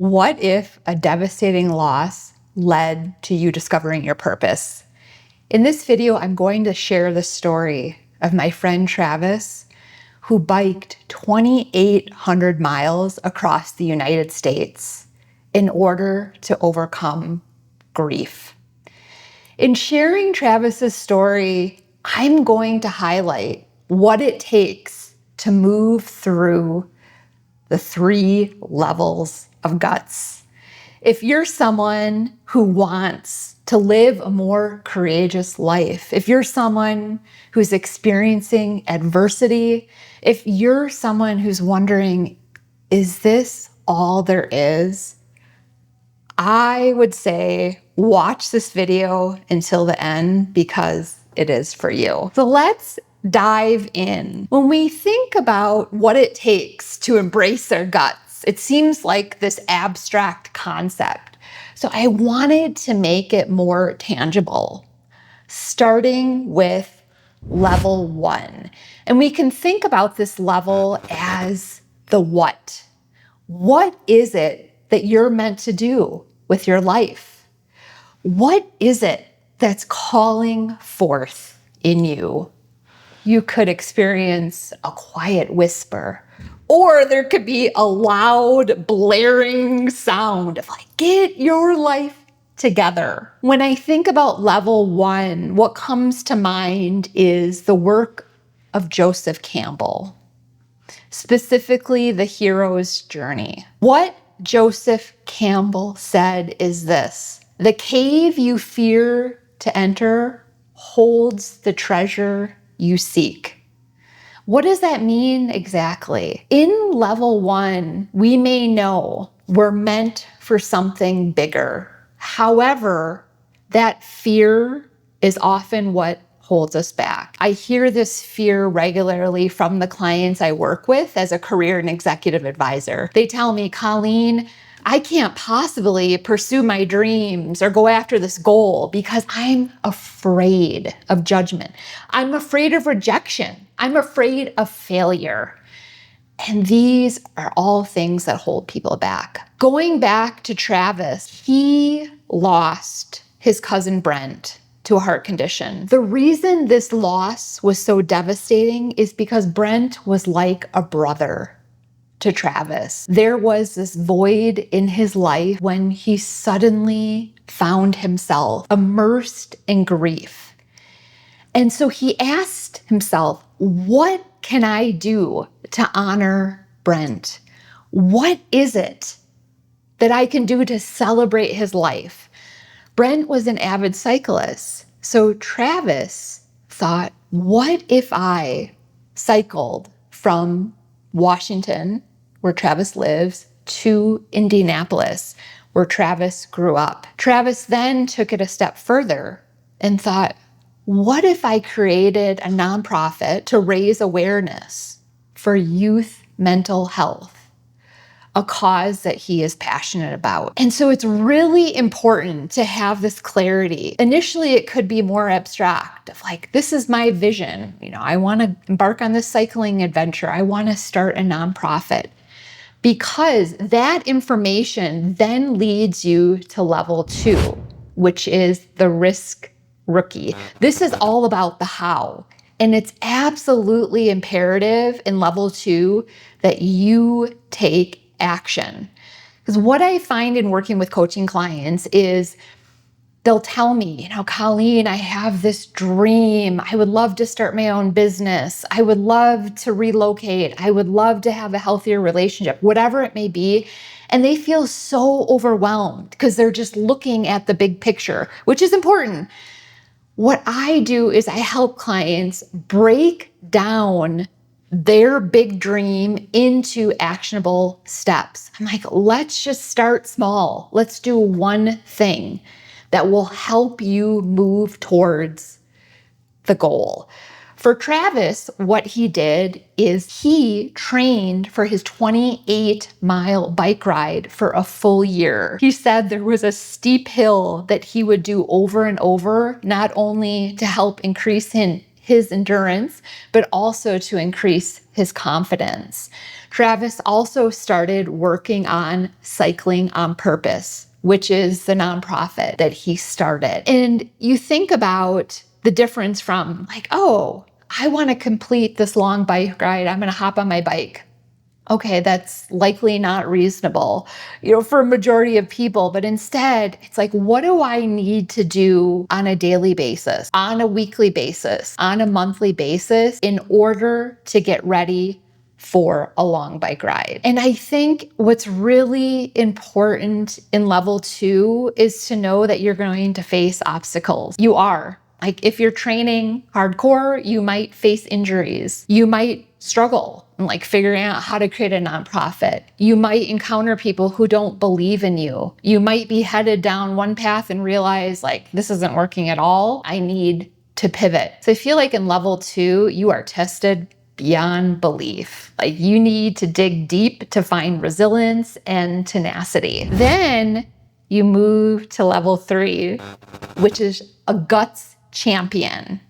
What if a devastating loss led to you discovering your purpose? In this video, I'm going to share the story of my friend Travis, who biked 2,800 miles across the United States in order to overcome grief. In sharing Travis's story, I'm going to highlight what it takes to move through the 3 levels of guts. If you're someone who wants to live a more courageous life, if you're someone who's experiencing adversity, if you're someone who's wondering, is this all there is? I would say watch this video until the end because it is for you. So let's dive in. When we think about what it takes to embrace our guts, it seems like this abstract concept. So I wanted to make it more tangible, starting with level 1. And we can think about this level as the what. What is it that you're meant to do with your life? What is it that's calling forth in you? You could experience a quiet whisper, or there could be a loud, blaring sound of like, get your life together. When I think about level 1, what comes to mind is the work of Joseph Campbell, specifically the hero's journey. What Joseph Campbell said is this: the cave you fear to enter holds the treasure you seek. What does that mean exactly? In level 1, we may know we're meant for something bigger. However, that fear is often what holds us back. I hear this fear regularly from the clients I work with as a career and executive advisor. They tell me, Colleen, I can't possibly pursue my dreams or go after this goal because I'm afraid of judgment. I'm afraid of rejection. I'm afraid of failure. And these are all things that hold people back. Going back to Travis, he lost his cousin Brent to a heart condition. The reason this loss was so devastating is because Brent was like a brother to Travis. There was this void in his life when he suddenly found himself immersed in grief. And so he asked himself, what can I do to honor Brent? What is it that I can do to celebrate his life? Brent was an avid cyclist. So Travis thought, what if I cycled from Washington, where Travis lives, to Indianapolis, where Travis grew up? Travis then took it a step further and thought, what if I created a nonprofit to raise awareness for youth mental health, a cause that he is passionate about? And so it's really important to have this clarity. Initially, it could be more abstract of like, this is my vision. I want to embark on this cycling adventure. I want to start a nonprofit. Because that information then leads you to level 2, which is the risk rookie. This is all about the how. And it's absolutely imperative in level 2 that you take action. Because what I find in working with coaching clients is they'll tell me, Colleen, I have this dream. I would love to start my own business. I would love to relocate. I would love to have a healthier relationship, whatever it may be. And they feel so overwhelmed because they're just looking at the big picture, which is important. What I do is I help clients break down their big dream into actionable steps. I'm like, let's just start small. Let's do one thing that will help you move towards the goal. For Travis, what he did is he trained for his 28-mile bike ride for a full year. He said there was a steep hill that he would do over and over, not only to help increase his his endurance, but also to increase his confidence. Travis also started working on Cycling on Purpose, which is the nonprofit that he started. And you think about the difference from like, oh, I want to complete this long bike ride. I'm going to hop on my bike. Okay, that's likely not reasonable, for a majority of people. But instead, it's like, what do I need to do on a daily basis, on a weekly basis, on a monthly basis in order to get ready for a long bike ride? And I think what's really important in level 2 is to know that you're going to face obstacles. You are. Like if you're training hardcore, you might face injuries. You might struggle in like figuring out how to create a nonprofit. You might encounter people who don't believe in you. You might be headed down one path and realize like, this isn't working at all. I need to pivot. So I feel like in level 2, you are tested beyond belief. Like you need to dig deep to find resilience and tenacity. Then you move to level 3, which is a guts champion.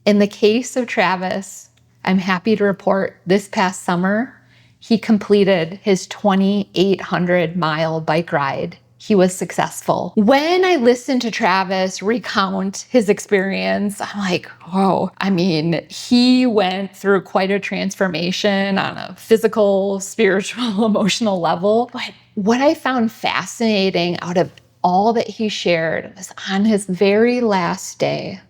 In the case of Travis, I'm happy to report this past summer, he completed his 2,800-mile bike ride. He was successful. When I listened to Travis recount his experience, I'm like, whoa. I mean, he went through quite a transformation on a physical, spiritual, emotional level. But what I found fascinating out of all that he shared was on his very last day,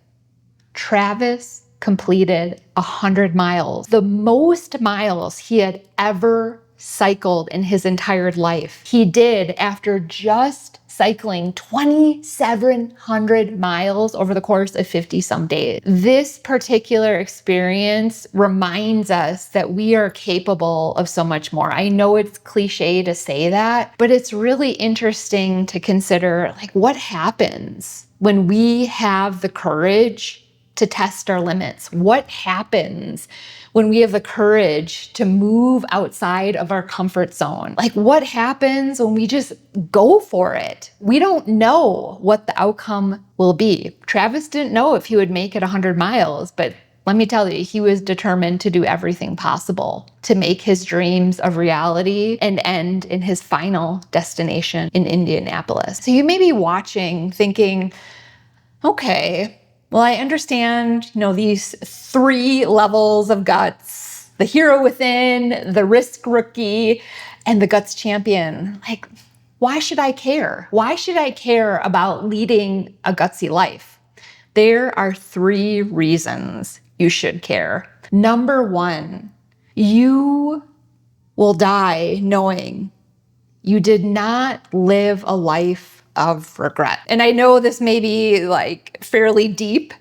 Travis completed 100 miles, the most miles he had ever cycled in his entire life. He did after just cycling 2,700 miles over the course of 50 some days. This particular experience reminds us that we are capable of so much more. I know it's cliche to say that, but it's really interesting to consider like what happens when we have the courage to test our limits. What happens when we have the courage to move outside of our comfort zone? Like what happens when we just go for it? We don't know what the outcome will be. Travis didn't know if he would make it 100 miles, but let me tell you, he was determined to do everything possible to make his dreams a reality and end in his final destination in Indianapolis. So you may be watching thinking, okay, well, I understand, these 3 levels of guts, the hero within, the risk rookie, and the guts champion. Like, why should I care? Why should I care about leading a gutsy life? There are 3 reasons you should care. Number 1, you will die knowing you did not live a life of regret. And I know this may be like fairly deep,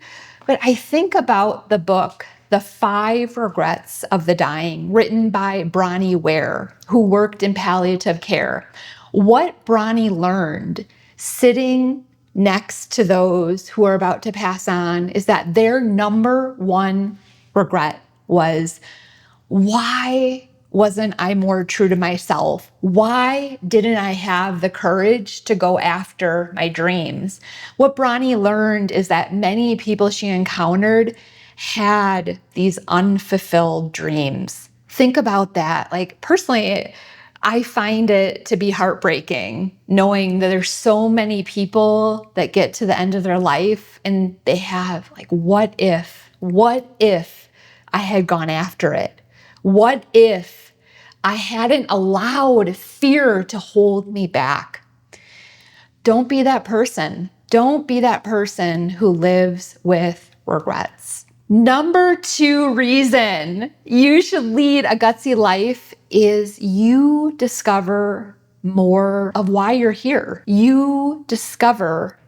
but I think about the book, The 5 Regrets of the Dying, written by Bronnie Ware, who worked in palliative care. What Bronnie learned sitting next to those who are about to pass on is that their number 1 regret was, why wasn't I more true to myself? Why didn't I have the courage to go after my dreams? What Bronnie learned is that many people she encountered had these unfulfilled dreams. Think about that. Like personally, I find it to be heartbreaking knowing that there's so many people that get to the end of their life and they have like, what if I had gone after it? What if I hadn't allowed fear to hold me back? Don't be that person. Don't be that person who lives with regrets. Number 2 reason you should lead a gutsy life is you discover more of why you're here. You discover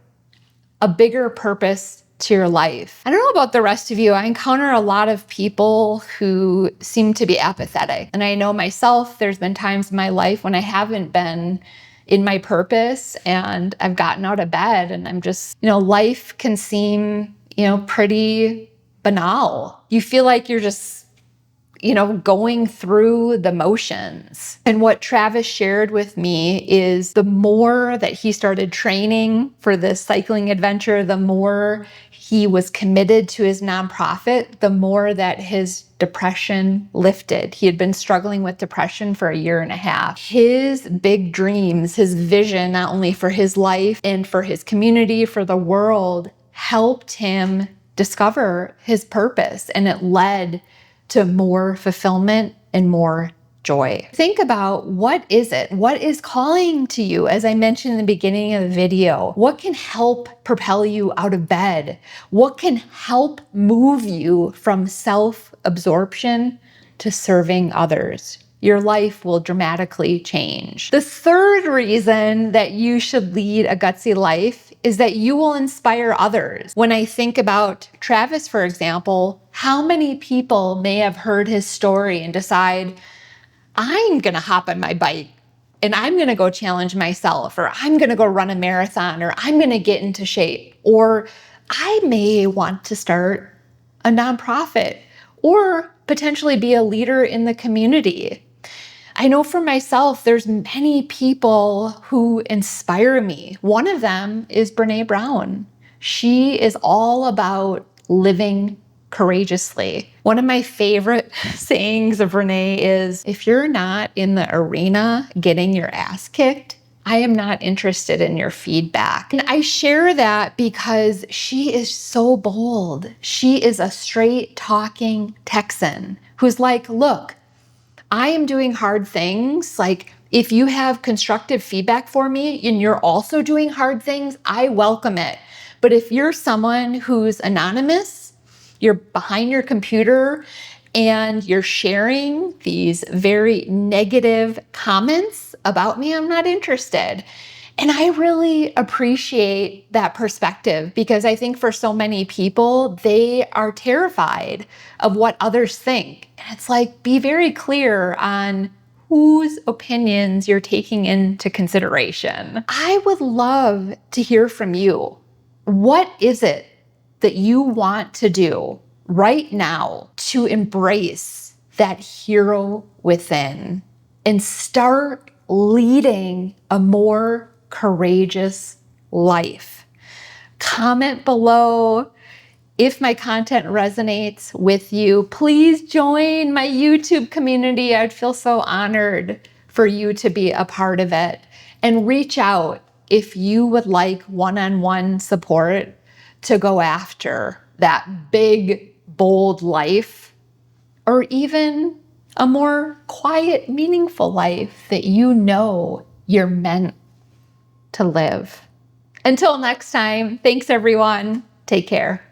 a bigger purpose to your life. I don't know about the rest of you. I encounter a lot of people who seem to be apathetic. And I know myself, there's been times in my life when I haven't been in my purpose and I've gotten out of bed and I'm just, life can seem, pretty banal. You feel like you're just, going through the motions. And what Travis shared with me is the more that he started training for this cycling adventure, the more he was committed to his nonprofit, the more that his depression lifted. He had been struggling with depression for 1.5 years. His big dreams, his vision, not only for his life and for his community, for the world, helped him discover his purpose, and it led to more fulfillment and more joy. Think about, what is it? What is calling to you? As I mentioned in the beginning of the video, what can help propel you out of bed? What can help move you from self-absorption to serving others? Your life will dramatically change. The third reason that you should lead a gutsy life is that you will inspire others. When I think about Travis, for example, how many people may have heard his story and decide, I'm gonna hop on my bike and I'm gonna go challenge myself, or I'm gonna go run a marathon, or I'm gonna get into shape, or I may want to start a nonprofit, or potentially be a leader in the community. I know for myself, there's many people who inspire me. One of them is Brene Brown. She is all about living courageously. One of my favorite sayings of Brene is, if you're not in the arena getting your ass kicked, I am not interested in your feedback. And I share that because she is so bold. She is a straight talking Texan who's like, look, I am doing hard things. Like, if you have constructive feedback for me and you're also doing hard things, I welcome it. But if you're someone who's anonymous, you're behind your computer and you're sharing these very negative comments about me, I'm not interested. And I really appreciate that perspective, because I think for so many people, they are terrified of what others think. And it's like, be very clear on whose opinions you're taking into consideration. I would love to hear from you. What is it that you want to do right now to embrace that hero within and start leading a more courageous life? Comment below. If my content resonates with you, please join my YouTube community. I'd feel so honored for you to be a part of it. And reach out if you would like one-on-one support to go after that big, bold life, or even a more quiet, meaningful life that you know you're meant to live. Until next time, thanks everyone. Take care.